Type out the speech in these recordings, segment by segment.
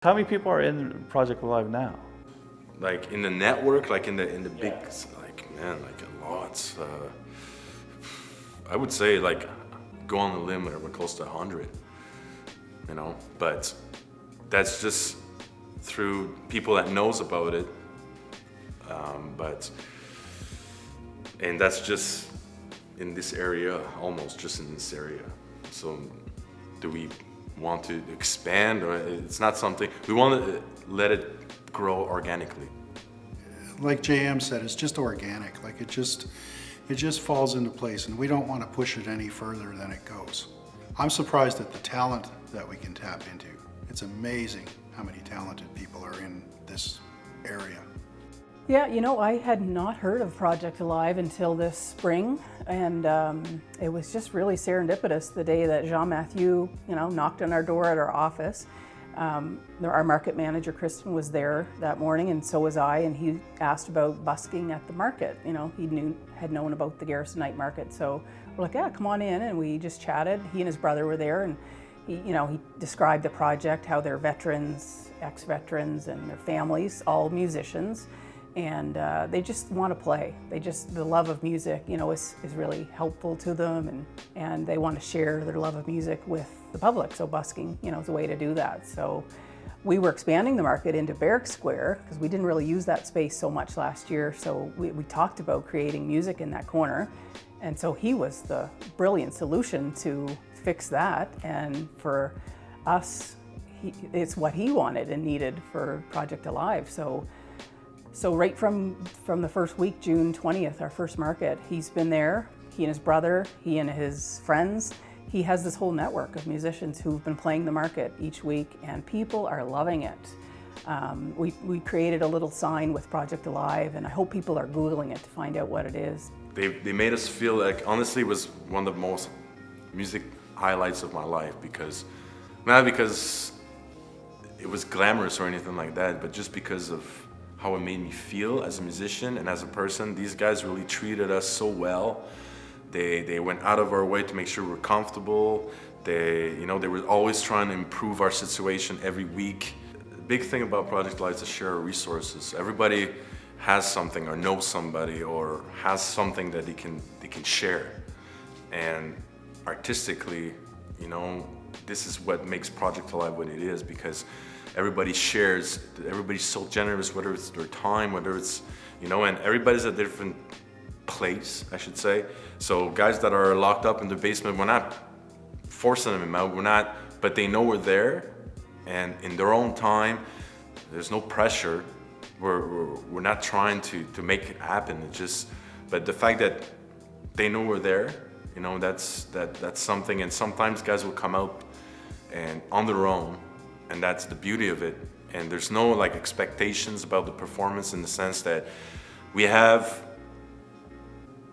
How many people are in Project Alive now? Like in the network, like in the big, like man, like a lot. I would say like go on the limb, we're close to 100. You know, but that's just through people that knows about it. And that's just in this area, almost just in this area. So do we want to expand, or it's not something, we want to let it grow organically. Like JM said, it's just organic. Like it just falls into place, and we don't want to push it any further than it goes. I'm surprised at the talent that we can tap into. It's amazing how many talented people are in this area. Yeah, you know, I had not heard of Project Alive until this spring, and it was just really serendipitous the day that Jean-Mathieu, knocked on our door at our office. Our market manager, Kristen, was there that morning, and so was I, and he asked about busking at the market. He had known about the Garrison Night Market, so we're like, yeah, come on in, and we just chatted. He and his brother were there, and he described the project, how they're veterans, ex-veterans, and their families, all musicians. And they just want to play. The love of music, is really helpful to them, and they want to share their love of music with the public. So busking, is a way to do that. So we were expanding the market into Barrack Square because we didn't really use that space so much last year. So we talked about creating music in that corner. And so he was the brilliant solution to fix that. And for us, it's what he wanted and needed for Project Alive. So right from the first week, June 20th, our first market, he's been there, he and his brother, he and his friends. He has this whole network of musicians who've been playing the market each week, and people are loving it. We created a little sign with Project Alive, and I hope people are Googling it to find out what it is. They made us feel like, honestly, it was one of the most music highlights of my life, not because it was glamorous or anything like that, but just because of how it made me feel as a musician and as a person. These guys really treated us so well. They went out of our way to make sure we're comfortable. They were always trying to improve our situation every week. The big thing about Project Live is to share our resources. Everybody has something or knows somebody or has something that they can share. And artistically, this is what makes Project Alive what it is, because everybody shares, everybody's so generous, whether it's their time, whether it's, and everybody's at a different place, I should say. So guys that are locked up in the basement, we're not forcing them out, but they know we're there, and in their own time, there's no pressure. We're not trying to make it happen. But the fact that they know we're there, that's something. And sometimes guys will come out and on their own, and that's the beauty of it. And there's no expectations about the performance, in the sense that we have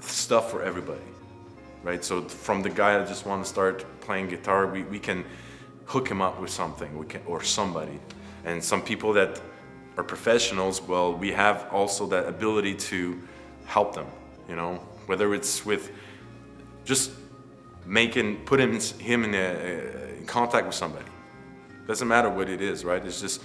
stuff for everybody, right? So from the guy that just wants to start playing guitar, we can hook him up with something, or somebody. And some people that are professionals, well, we have also that ability to help them, whether it's with just put him in contact with somebody. Doesn't matter what it is, right? It's just,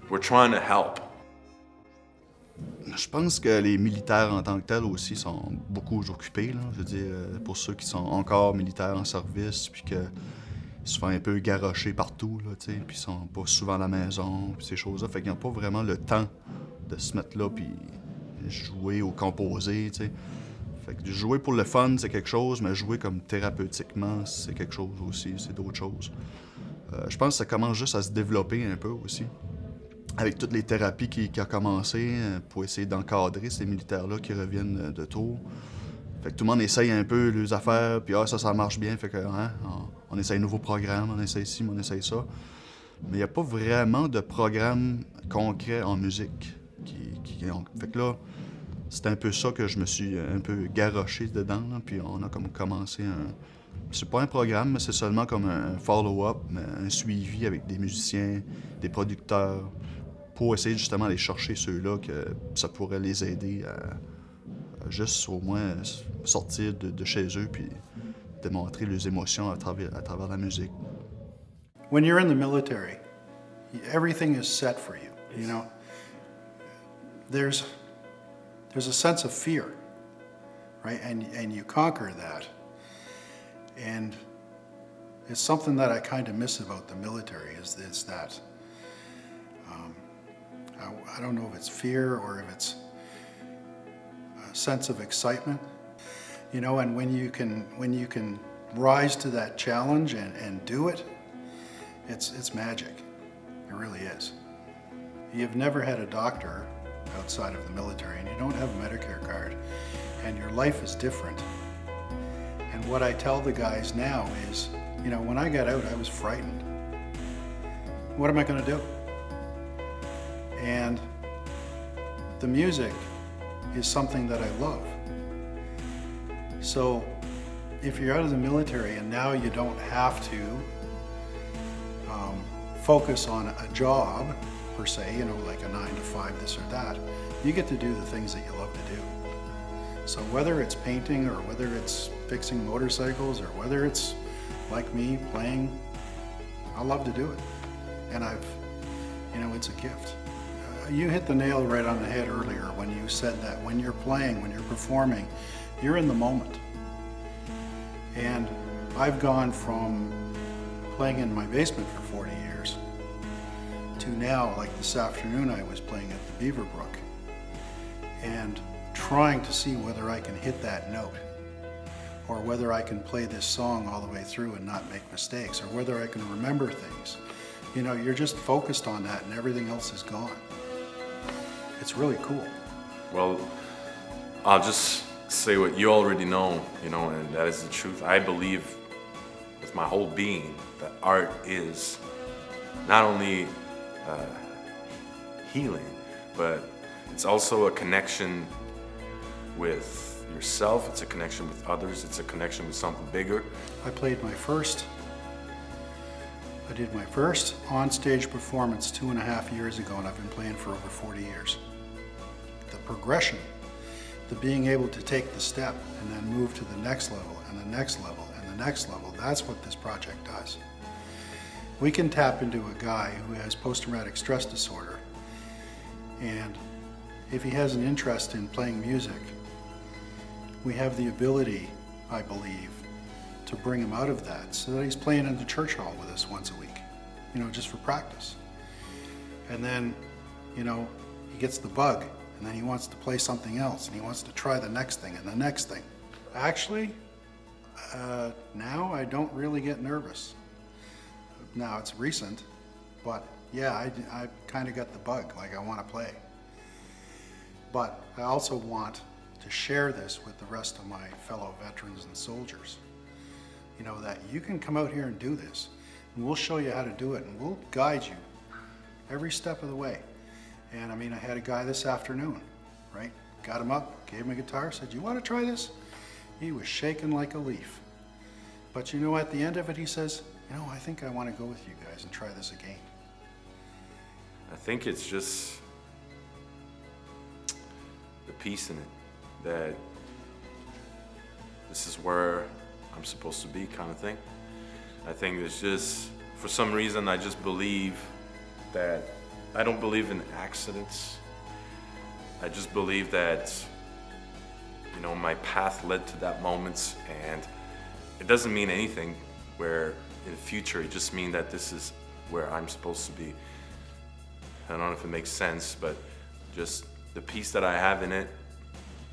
we're trying to help. Je pense que les militaires en tant que tels aussi sont beaucoup occupés, là. Je veux dire, pour ceux qui sont encore militaires en service, puis qu'ils se font un peu garrocher partout, là, tu sais, puis ils sont pas souvent à la maison, puis ces choses-là. Fait qu'ils n'ont pas vraiment le temps de se mettre là, puis jouer ou composer, tu sais. Fait que jouer pour le fun, c'est quelque chose, mais jouer comme thérapeutiquement, c'est quelque chose aussi, c'est d'autres choses. Je pense que ça commence juste à se développer un peu aussi, avec toutes les thérapies qui ont commencé pour essayer d'encadrer ces militaires-là qui reviennent de tour. Fait que tout le monde essaye un peu les affaires, puis ça marche bien, fait que on essaye un nouveau programme, on essaye ci, on essaye ça. Mais il n'y a pas vraiment de programme concret en musique. Fait que là, c'est un peu ça que je me suis un peu garroché dedans, là, puis on a comme commencé c'est pas un programme, mais c'est seulement comme un follow-up, un suivi avec des musiciens, des producteurs, pour essayer justement d'aller chercher ceux-là que ça pourrait les aider à juste au moins sortir de chez eux puis démontrer leurs émotions à travers la musique. When you're in the military, everything is set for you, you know. There's a sense of fear, right? And you conquer that. And it's something that I kind of miss about the military is that, I don't know if it's fear or if it's a sense of excitement, you know, and when you can rise to that challenge and do it, it's magic. It really is. You've never had a doctor outside of the military and you don't have a Medicare card and your life is different. And what I tell the guys now is, you know, when I got out, I was frightened. What am I going to do? And the music is something that I love. So if you're out of the military and now you don't have to focus on a job per se, you know, like a 9-to-5, this or that, you get to do the things that you love to do. So whether it's painting or whether it's fixing motorcycles or whether it's like me playing, I love to do it. And you know, it's a gift. You hit the nail right on the head earlier when you said that when you're playing, when you're performing, you're in the moment. And I've gone from playing in my basement for 40 years to now, like this afternoon, I was playing at the Beaverbrook and trying to see whether I can hit that note or whether I can play this song all the way through and not make mistakes or whether I can remember things. You know, you're just focused on that and everything else is gone. It's really cool. Well, I'll just say what you already know, you know, and that is the truth. I believe with my whole being that art is not only healing, but it's also a connection with yourself, it's a connection with others, it's a connection with something bigger. I did my first on-stage performance 2.5 years ago, and I've been playing for over 40 years. The progression, the being able to take the step and then move to the next level and the next level and the next level, that's what this project does. We can tap into a guy who has post-traumatic stress disorder, and if he has an interest in playing music, we have the ability, I believe, to bring him out of that so that he's playing in the church hall with us once a week, you know, just for practice. And then, you know, he gets the bug and then he wants to play something else and he wants to try the next thing and the next thing. Actually, now I don't really get nervous. Now it's recent, but yeah, I kind of got the bug, like I want to play. But I also want to share this with the rest of my fellow veterans and soldiers. You know, that you can come out here and do this, and we'll show you how to do it, and we'll guide you every step of the way. And I mean, I had a guy this afternoon, right? Got him up, gave him a guitar, said, "You want to try this?" He was shaking like a leaf. But you know, at the end of it, he says, "You know, I think I want to go with you guys and try this again." I think it's just the peace in it, that this is where I'm supposed to be, kind of thing. I think it's just, for some reason, I just believe that I don't believe in accidents. I just believe that, you know, my path led to that moment, and it doesn't mean anything where in the future, it just means that this is where I'm supposed to be. I don't know if it makes sense, but just the peace that I have in it,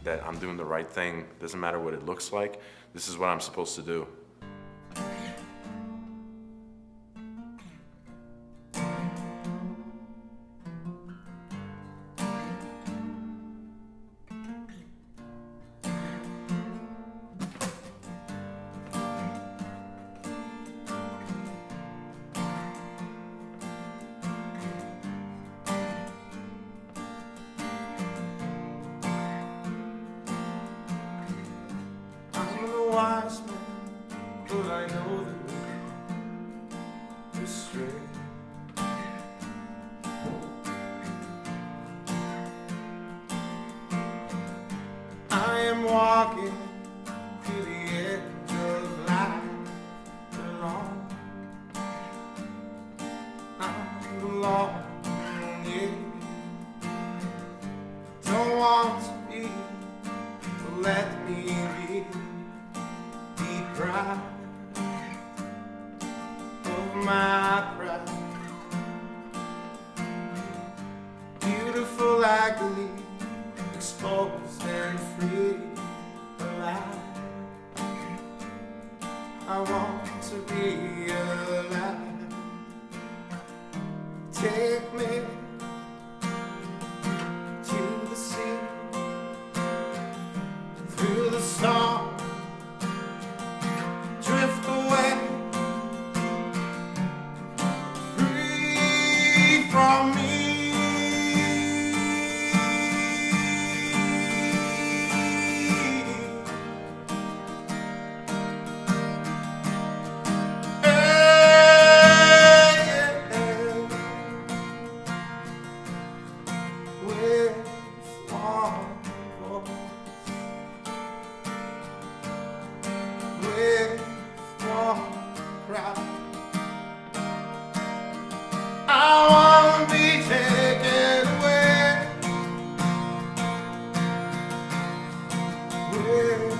that I'm doing the right thing, doesn't matter what it looks like, this is what I'm supposed to do. Wise man, but I know the way is straight. I am walking to the edge of life alone. I'm the want to be, let me be deprived of my pride. Beautiful agony, exposed and free, alive. I want to be alive. Take me to the sea, through the storm, drift away, free from me. With one crowd, I wanna be taken away with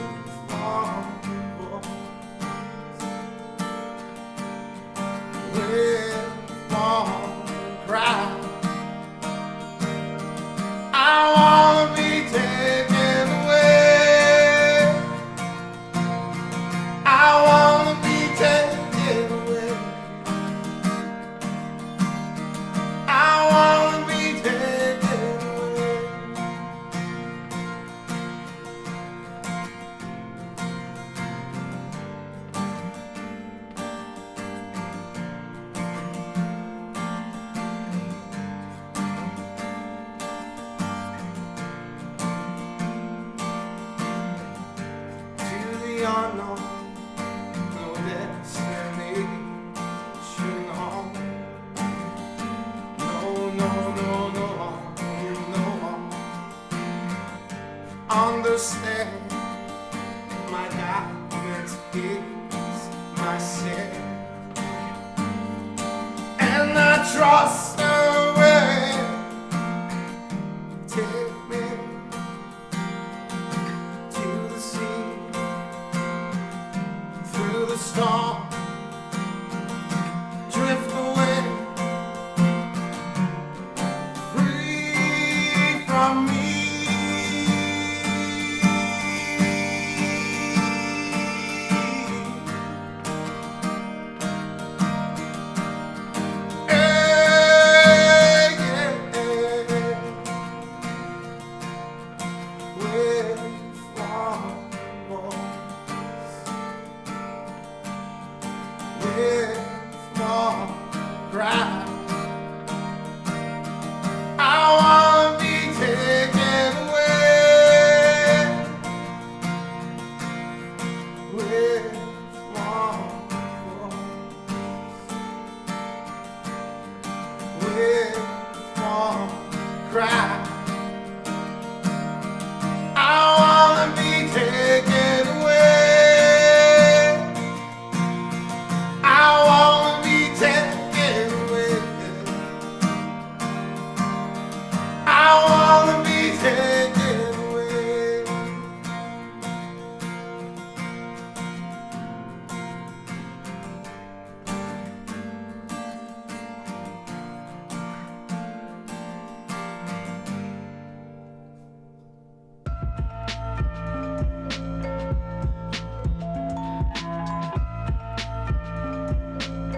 one voice, with one crowd. I wanna be taken away. I wanna be taken away. I wanna be taken away. To the unknown, no destiny, should know. No, no, no, no, no, no. Understand.